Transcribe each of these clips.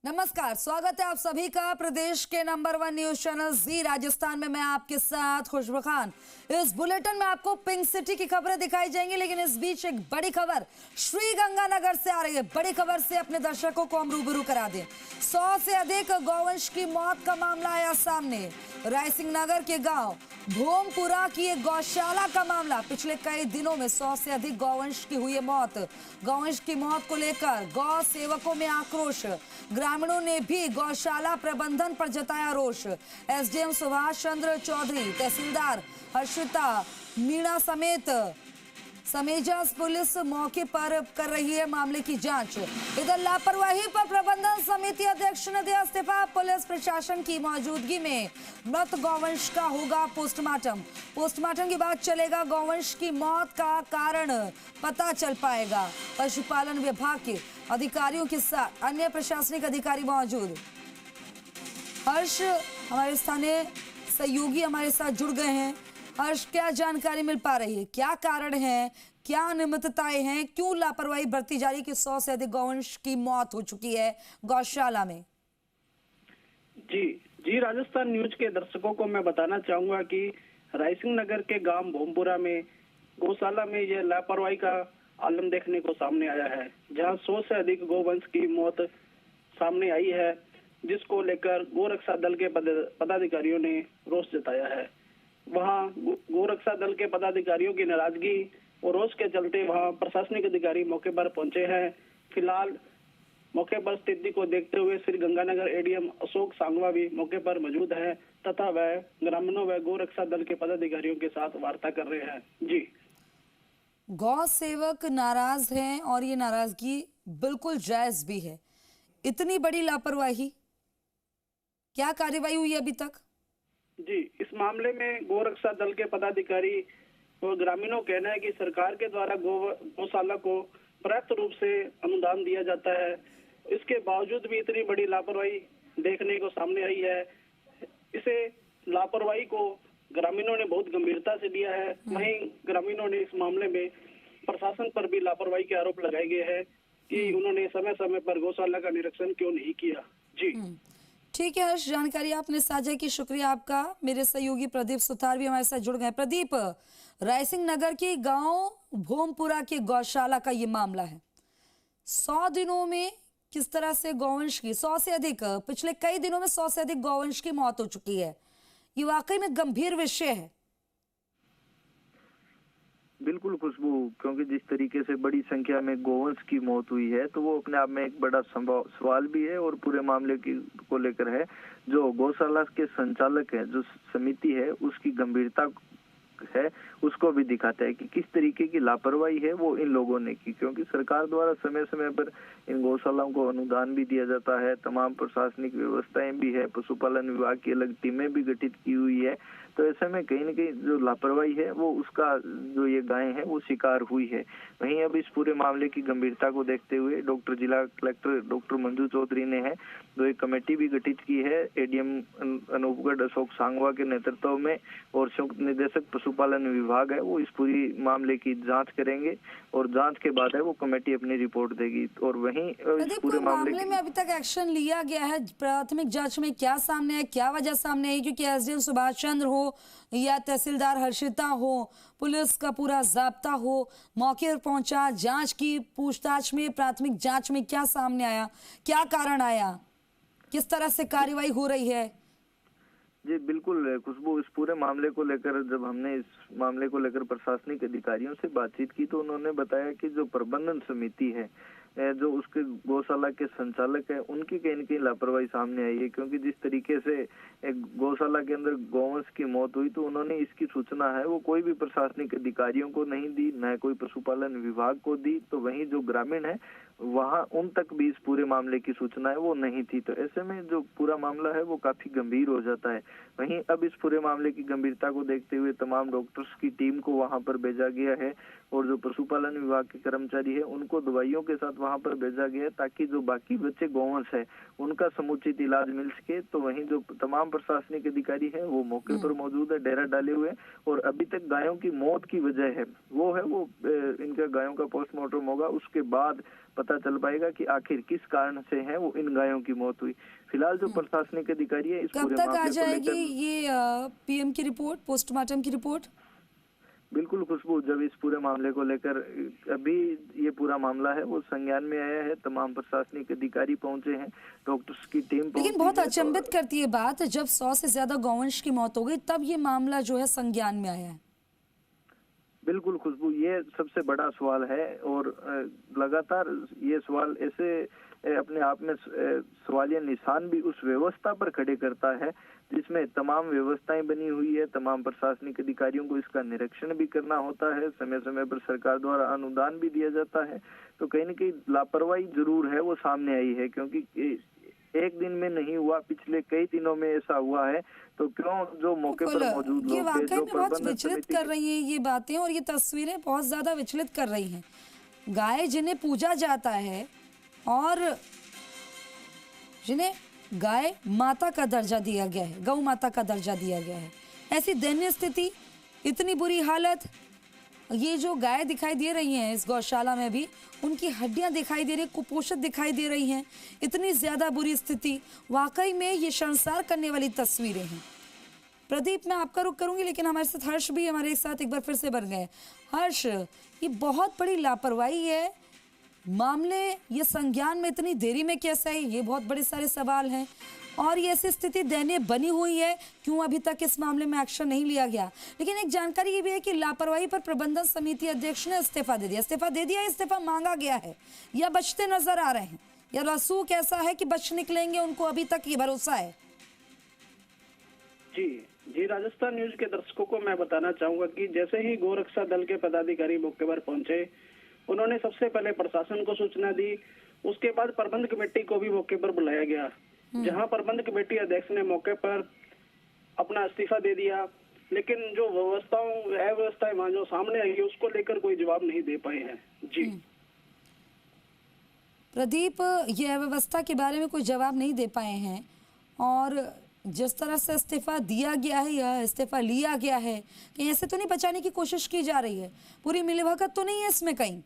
नमस्कार, स्वागत है आप सभी का प्रदेश के नंबर 1 न्यूज चैनल जी राजस्थान में। मैं आपके साथ खुशबू खान। इस बुलेटिन में आपको पिंक सिटी की खबरें दिखाई जाएंगी, लेकिन इस बीच एक बड़ी खबर श्री गंगानगर से आ रही है। बड़ी खबर से अपने दर्शकों को हम रूबरू करा दें। 100 से अधिक गौवंश की मौत का मामला आया सामने। रायसिंह नगर के गांव भोमपुरा की एक गौशाला का मामला। पिछले कई दिनों में 100 से अधिक गौवंश की हुई है मौत। गौवंश की मौत को लेकर गौ सेवकों में आक्रोश। ग्रामीणों ने भी गौशाला प्रबंधन पर जताया रोष। एसडीएम सुभाष चंद्र चौधरी, तहसीलदार हर्षिता मीणा समेत समेजस पुलिस मौके पर कर रही है मामले की जांच। इधर लापरवाही पर प्रबंधन समिति अध्यक्ष ने दिया इस्तीफा। पुलिस प्रशासन की मौजूदगी में मृत गौवंश का होगा पोस्टमार्टम। पोस्टमार्टम के बाद चलेगा गौवंश की मौत का कारण पता चल पाएगा। पशुपालन विभाग के अधिकारियों के साथ अन्य प्रशासनिक अधिकारी मौजूद। हर्ष हमारे स्थानीय सहयोगी हमारे साथ जुड़ गए हैं। हर्ष, क्या जानकारी मिल पा रही है? क्या कारण है, क्या अनियमितताएं हैं, क्यों लापरवाही बरती जा रही है कि 100 से अधिक गौवंश की मौत हो चुकी है गौशाला में? जी राजस्थान न्यूज के दर्शकों को मैं बताना चाहूंगा कि रायसिंह नगर के गांव भोमपुरा में गौशाला में यह लापरवाही का आलम देखने को सामने आया है, जहां 100 से अधिक गौवंश की मौत सामने आई है, जिसको लेकर गोरक्षा दल के पदाधिकारियों ने रोष जताया है। वहां गोरक्षा दल के पदाधिकारियों की नाराजगी और रोष के चलते वहां प्रशासनिक अधिकारी मौके पर पहुंचे हैं। फिलहाल मौके पर स्थिति को देखते हुए श्री गंगानगर एडीएम अशोक सांगवा भी मौके पर मौजूद है तथा वह ग्रामीणों व गोरक्षा दल के पदाधिकारियों के साथ वार्ता कर रहे हैं। जी, गौ सेवक नाराज हैं और ये नाराजगी बिल्कुल जायज भी है। इतनी बड़ी लापरवाही, क्या कार्यवाही हुई अभी तक? जी, इस मामले में गोरक्षा दल के पदाधिकारी और ग्रामीणों कहना है कि सरकार के द्वारा गौशाला को पर्याप्त रूप से अनुदान दिया जाता है, इसके बावजूद भी इतनी बड़ी लापरवाही देखने को सामने आई है। इसे लापरवाही को ग्रामीणों ने बहुत गंभीरता से लिया है। वहीं ग्रामीणों ने इस मामले में प्रशासन पर भी लापरवाही के आरोप लगाए गए हैं कि उन्होंने समय समय पर गौशाला का निरीक्षण क्यों नहीं किया। जी, ठीक है हर्ष, जानकारी आपने साझा की, शुक्रिया आपका। मेरे सहयोगी प्रदीप सुतार भी हमारे साथ जुड़ गए। प्रदीप, रायसिंह नगर के गांव भोमपुरा के गौशाला का ये मामला है। 100 दिनों में किस तरह से गौवंश की 100 से अधिक, पिछले कई दिनों में 100 से अधिक गौवंश की मौत हो चुकी है। ये वाकई में गंभीर विषय है। बिल्कुल खुशबू, क्योंकि जिस तरीके से बड़ी संख्या में गोवंश की मौत हुई है तो वो अपने आप में एक बड़ा सवाल भी है और पूरे मामले की को लेकर है। जो गौशाला के संचालक है, जो समिति है, उसकी गंभीरता है, उसको भी दिखाता है कि किस तरीके की लापरवाही है वो इन लोगों ने की। क्योंकि सरकार द्वारा समय समय पर इन गौशालाओं को अनुदान भी दिया जाता है, तमाम प्रशासनिक व्यवस्थाएं भी है, पशुपालन विभाग की अलग टीमें भी गठित की हुई है। तो ऐसे में कहीं न कहीं जो लापरवाही है वो उसका जो ये गाय है वो शिकार हुई है। वहीं अब इस पूरे मामले की गंभीरता को देखते हुए जिला कलेक्टर डॉक्टर मंजू चौधरी ने है जो एक कमेटी भी गठित की है एडीएम अनूपगढ़ अशोक सांगवा के नेतृत्व में, और संयुक्त निदेशक पशुपालन विभाग है वो इस पूरी मामले की जांच करेंगे और जांच के बाद है वो कमेटी अपनी रिपोर्ट देगी। और वहीं इस पूरे मामले में अभी तक एक्शन लिया गया है? प्राथमिक जांच में क्या सामने है, क्या वजह सामने है? क्योंकि एसडीएम सुभाष चंद्र हो या तहसीलदार हर्षिता हो, पुलिस का पूरा जाब्ता हो, मौके पर पहुंचा, जांच की, पूछताछ में, प्राथमिक जांच में क्या सामने आया, क्या कारण आया, किस तरह से कार्रवाई हो रही है? जी बिल्कुल खुशबू, इस पूरे मामले को लेकर जब हमने इस मामले को लेकर प्रशासनिक अधिकारियों से बातचीत की तो उन्होंने बताया कि जो प्रबंधन समिति है, जो उसके गौशाला के संचालक है, उनकी कहीं न कहीं लापरवाही सामने आई है। क्योंकि जिस तरीके से एक गौशाला के अंदर गौवंश की मौत हुई तो उन्होंने इसकी सूचना है वो कोई भी प्रशासनिक अधिकारियों को नहीं दी, न कोई पशुपालन विभाग को दी। तो वहीं जो ग्रामीण है वहां उन तक भी इस पूरे मामले की सूचना है वो नहीं थी। तो ऐसे में जो पूरा मामला है वो काफी गंभीर हो जाता है। वहीं अब इस पूरे मामले की गंभीरता को देखते हुए तमाम डॉक्टर्स की टीम को वहां पर भेजा गया है। और जो पशुपालन विभाग के कर्मचारी है उनको दवाइयों के साथ वहां पर भेजा गया है, ताकि जो बाकी बच्चे गौवंश है उनका समुचित इलाज मिल सके। तो वहीं जो तमाम प्रशासनिक अधिकारी है वो मौके पर मौजूद है, डेरा डाले हुए, और अभी तक गायों की मौत की वजह है वो इनका गायों का पोस्टमार्टम होगा, उसके बाद पता चल पाएगा कि आखिर किस कारण से है वो इन गायों की मौत हुई। फिलहाल जो प्रशासनिक अधिकारी है इस कब पूरे तक आ मामले को जाएगी लेकर ये पीएम की रिपोर्ट, पोस्टमार्टम की रिपोर्ट? बिल्कुल खुशबू, जब इस पूरे मामले को लेकर अभी ये पूरा मामला है वो संज्ञान में आया है, तमाम प्रशासनिक अधिकारी पहुंचे हैं, डॉक्टर्स की टीम लेकिन पहुंची बहुत है, अचंभित करती है बात, जब 100 से ज्यादा गौवंश की मौत हो गई तब ये मामला जो है संज्ञान में आया है। बिल्कुल खुशबू, ये सबसे बड़ा सवाल है और लगातार ये सवाल ऐसे अपने आप में सवालिया निशान भी उस व्यवस्था पर खड़े करता है जिसमें तमाम व्यवस्थाएं बनी हुई है। तमाम प्रशासनिक अधिकारियों को इसका निरीक्षण भी करना होता है, समय समय पर सरकार द्वारा अनुदान भी दिया जाता है। तो कहीं न कहीं लापरवाही जरूर है वो सामने आई है, क्योंकि एक दिन में नहीं हुआ, पिछले कई दिनों में ऐसा हुआ है। तो क्यों जो मौके पर मौजूद ये लोग थे, वाकई जो में बहुत प्रबंधन विचलित समिति कर रही हैं ये बातें, और ये तस्वीरें बहुत ज्यादा विचलित कर रही हैं। गाय जिन्हें पूजा जाता है और जिन्हें गाय माता का दर्जा दिया गया है, गौ माता का दर्जा दिया गया है, ऐसी दयनीय स्थिति, इतनी बुरी हालत। ये जो गाय दिखाई दे रही हैं इस गौशाला में भी, उनकी हड्डियां दिखाई दे रही, कुपोषित दिखाई दे रही हैं, इतनी ज्यादा बुरी स्थिति। वाकई में ये शर्मसार करने वाली तस्वीरें हैं। प्रदीप, मैं आपका रुख करूंगी, लेकिन हमारे साथ हर्ष भी हमारे साथ एक बार फिर से बन गए। हर्ष, ये बहुत बड़ी लापरवाही है, मामले ये संज्ञान में इतनी देरी में कैसे है, ये बहुत बड़े सारे सवाल हैं। और ये ऐसी स्थिति दयनीय बनी हुई है, क्यों अभी तक इस मामले में एक्शन नहीं लिया गया? लेकिन एक जानकारी ये भी है कि लापरवाही पर प्रबंधन समिति अध्यक्ष ने इस्तीफा दे दिया। इस्तीफा मांगा गया है या बचते नजर आ रहे हैं, या रसूख ऐसा है कि बच निकलेंगे, उनको अभी तक ये भरोसा है? जी, राजस्थान न्यूज के दर्शकों को मैं बताना चाहूंगा कि जैसे ही गोरक्षा दल के पदाधिकारी मौके पर पहुंचे, उन्होंने सबसे पहले प्रशासन को सूचना दी। उसके बाद प्रबंध कमेटी को भी मौके पर बुलाया गया, जहां प्रबंध कमेटी अध्यक्ष ने मौके पर अपना इस्तीफा दे दिया। लेकिन जो अव्यवस्थाएं वहां जो सामने आई है उसको लेकर कोई जवाब नहीं दे पाए हैं। जी प्रदीप, ये अव्यवस्था के बारे में कोई जवाब नहीं दे पाए हैं, और जिस तरह से इस्तीफा दिया गया है या इस्तीफा लिया गया है, कहीं ऐसे तो नहीं बचाने की कोशिश की जा रही है? पूरी मिलीभगत तो नहीं है इसमें कहीं?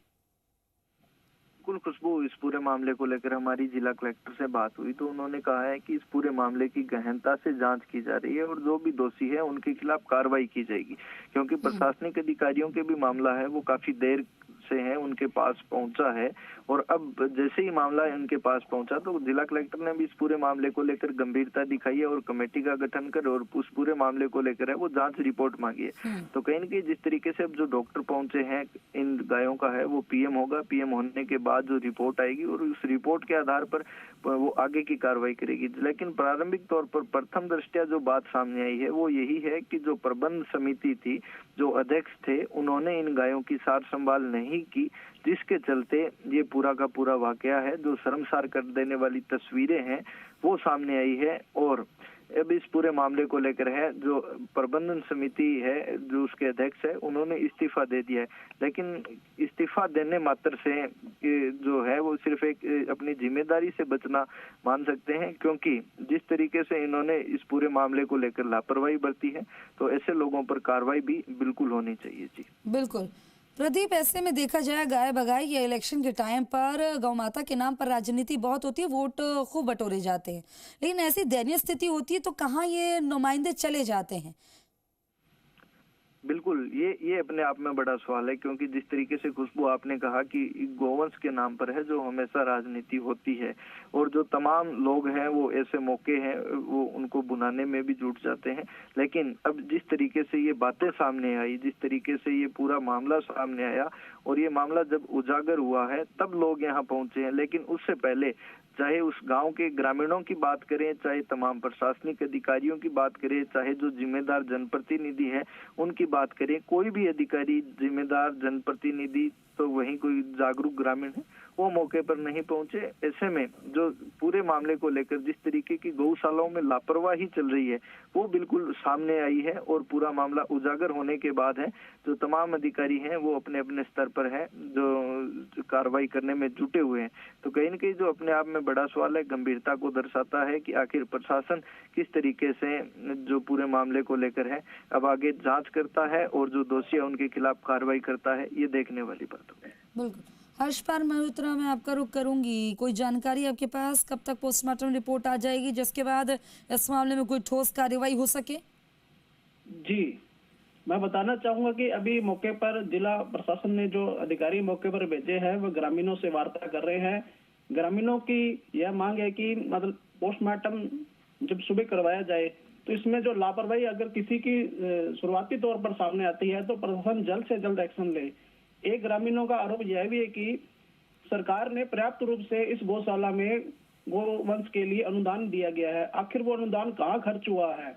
बिल्कुल खुशबू, इस पूरे मामले को लेकर हमारी जिला कलेक्टर से बात हुई तो उन्होंने कहा है कि इस पूरे मामले की गहनता से जांच की जा रही है और जो भी दोषी है उनके खिलाफ कार्रवाई की जाएगी, क्योंकि प्रशासनिक अधिकारियों के भी मामला है वो काफी देर से है उनके पास पहुंचा है, और अब जैसे ही मामला उनके पास पहुंचा तो जिला कलेक्टर ने भी इस पूरे मामले को लेकर गंभीरता दिखाई है और कमेटी का गठन कर और उस पूरे मामले को लेकर है वो जांच रिपोर्ट मांगी है। तो कहीं न कहीं जिस तरीके से अब जो डॉक्टर पहुंचे हैं इन गायों का है वो पीएम होगा, पीएम होने के बाद जो रिपोर्ट आएगी और उस रिपोर्ट के आधार पर वो आगे की कार्रवाई करेगी। लेकिन प्रारंभिक तौर पर प्रथम दृष्टया जो बात सामने आई है वो यही है कि जो प्रबंध समिति थी, जो अध्यक्ष थे, उन्होंने इन गायों की सार संभाल नहीं की, जिसके चलते ये पूरा का पूरा वाकया है। जो शर्मसार कर देने वाली तस्वीरें हैं वो सामने आई है, और अब इस पूरे मामले को लेकर है जो प्रबंधन समिति है, जो उसके अध्यक्ष है, उन्होंने इस्तीफा दे दिया है। लेकिन इस्तीफा देने मात्र से जो है वो सिर्फ एक अपनी जिम्मेदारी से बचना मान सकते हैं, क्योंकि जिस तरीके से इन्होंने इस पूरे मामले को लेकर लापरवाही बरती है तो ऐसे लोगों पर कार्रवाई भी बिल्कुल होनी चाहिए। जी बिल्कुल प्रदीप, ऐसे में देखा जाए गाय बगाई या इलेक्शन के टाइम पर गौ माता के नाम पर राजनीति बहुत होती है, वोट खूब बटोरे जाते हैं, लेकिन ऐसी दयनीय स्थिति होती है तो कहाँ ये नुमाइंदे चले जाते हैं? बिल्कुल, ये अपने आप में बड़ा सवाल है, क्योंकि जिस तरीके से खुशबू आपने कहा कि गोवंश के नाम पर है जो हमेशा राजनीति होती है, और जो तमाम लोग हैं वो ऐसे मौके हैं वो उनको बुनाने में भी जुट जाते हैं। लेकिन अब जिस तरीके से ये बातें सामने आई, जिस तरीके से ये पूरा मामला सामने आया और ये मामला जब उजागर हुआ है तब लोग यहाँ पहुंचे हैं, लेकिन उससे पहले चाहे उस गांव के ग्रामीणों की बात करें, चाहे तमाम प्रशासनिक अधिकारियों की बात करें, चाहे जो जिम्मेदार जनप्रतिनिधि हैं उनकी बात करें, कोई भी अधिकारी, जिम्मेदार जनप्रतिनिधि, तो वहीं कोई जागरूक ग्रामीण है वो मौके पर नहीं पहुंचे। ऐसे में जो पूरे मामले को लेकर जिस तरीके की गौशालाओं में लापरवाही चल रही है वो बिल्कुल सामने आई है और पूरा मामला उजागर होने के बाद है जो तमाम अधिकारी हैं वो अपने अपने स्तर पर हैं जो कार्रवाई करने में जुटे हुए हैं। तो कहीं न कहीं जो अपने आप में बड़ा सवाल है, गंभीरता को दर्शाता है कि आखिर प्रशासन किस तरीके से जो पूरे मामले को लेकर है अब आगे जांच करता है और जो दोषी है उनके खिलाफ कार्रवाई करता है, ये देखने वाली बात है। बिल्कुल। हर्षपाल मल्होत्रा, मैं आपका रुख करूंगी, कोई जानकारी आपके पास कब तक पोस्टमार्टम रिपोर्ट आ जाएगी जिसके बाद इस मामले में कोई ठोस कार्रवाई हो सके? जी, मैं बताना चाहूंगा कि अभी मौके पर जिला प्रशासन ने जो अधिकारी मौके पर भेजे हैं वो ग्रामीणों से वार्ता कर रहे हैं। ग्रामीणों की यह मांग है कि मतलब पोस्टमार्टम जब सुबह करवाया जाए तो इसमें जो लापरवाही अगर किसी की शुरुआती तौर पर सामने आती है तो प्रशासन जल्द से जल्द एक्शन ले। एक ग्रामीणों का आरोप यह भी है कि सरकार ने पर्याप्त रूप से इस गौशाला में गोवंश के लिए अनुदान दिया गया है, आखिर वो अनुदान कहाँ खर्च हुआ है?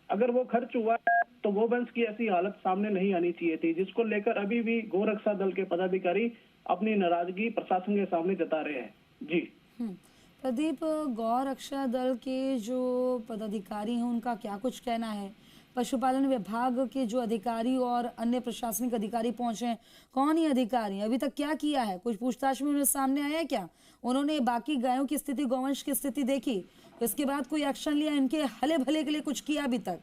अगर वो खर्च हुआ है तो गोवंश की ऐसी हालत सामने नहीं आनी चाहिए थी, जिसको लेकर अभी भी गोरक्षा दल के पदाधिकारी अपनी नाराजगी प्रशासन के सामने जता रहे हैं। जी प्रदीप, गौ रक्षा दल के जो पदाधिकारी हैं उनका क्या कुछ कहना है? पशुपालन विभाग के जो अधिकारी और अन्य प्रशासनिक अधिकारी पहुंचे हैं, कौन ये अधिकारी अभी तक क्या किया है? कुछ पूछताछ में उन्हें सामने आया है क्या? उन्होंने बाकी गायों की स्थिति, गौवंश की स्थिति देखी, इसके बाद कोई एक्शन लिया? इनके हले भले के लिए कुछ किया अभी तक?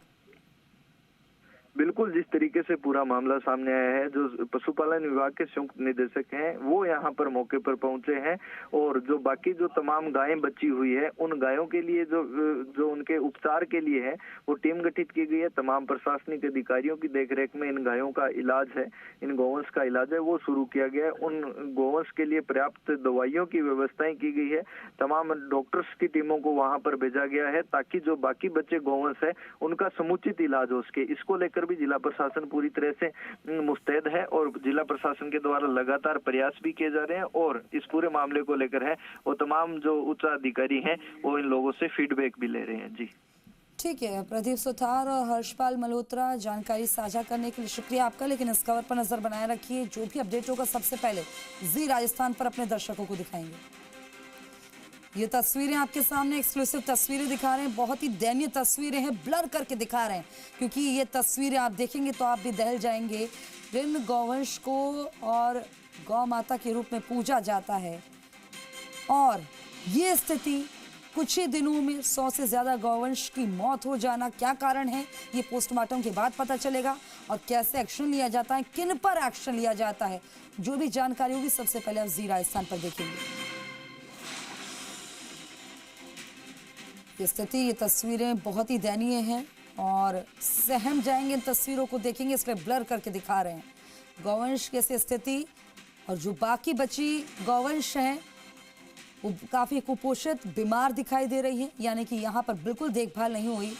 बिल्कुल, जिस तरीके से पूरा मामला सामने आया है, जो पशुपालन विभाग के संयुक्त निदेशक हैं वो यहाँ पर मौके पर पहुंचे हैं और जो बाकी जो तमाम गायें बची हुई है उन गायों के लिए जो उनके उपचार के लिए है वो टीम गठित की गई है। तमाम प्रशासनिक अधिकारियों की देखरेख में इन गायों का इलाज है, इन गौवंश का इलाज है वो शुरू किया गया है। उन गौवंश के लिए पर्याप्त दवाइयों की व्यवस्थाएं की गई है, तमाम डॉक्टर्स की टीमों को वहाँ पर भेजा गया है ताकि जो बाकी बचे गौवंश है उनका समुचित इलाज हो सके। इसको लेकर भी जिला प्रशासन पूरी तरह से मुस्तैद है और जिला प्रशासन के द्वारा लगातार प्रयास भी किए जा रहे हैं और इस पूरे मामले को लेकर है वो तमाम जो उच्च अधिकारी हैं वो इन लोगों से फीडबैक भी ले रहे हैं। जी ठीक है प्रदीप सुथार और हर्षपाल मल्होत्रा, जानकारी साझा करने के लिए शुक्रिया आपका। लेकिन इस खबर पर नजर बनाए रखिए, जो भी अपडेट होगा सबसे पहले जी राजस्थान पर अपने दर्शकों को दिखाएंगे। ये तस्वीरें आपके सामने एक्सक्लूसिव तस्वीरें दिखा रहे हैं, बहुत ही दयनीय तस्वीरें हैं, ब्लर करके दिखा रहे हैं क्योंकि ये तस्वीरें आप देखेंगे तो आप भी दहल जाएंगे। जिन गौवंश को और गौ माता के रूप में पूजा जाता है और ये स्थिति कुछ ही दिनों में 100 से ज़्यादा गौवंश की मौत हो जाना, क्या कारण है ये पोस्टमार्टम के बाद पता चलेगा और कैसे एक्शन लिया जाता है, किन पर एक्शन लिया जाता है, जो भी जानकारी होगी सबसे पहले आप जी राजस्थान पर देखेंगे। ये स्थिति, ये तस्वीरें बहुत ही दयनीय हैं और सहम जाएंगे इन तस्वीरों को देखेंगे, इसलिए ब्लर करके दिखा रहे हैं। गौवंश की ऐसी स्थिति और जो बाकी बची गौवंश हैं वो काफ़ी कुपोषित, बीमार दिखाई दे रही है, यानी कि यहाँ पर बिल्कुल देखभाल नहीं हुई।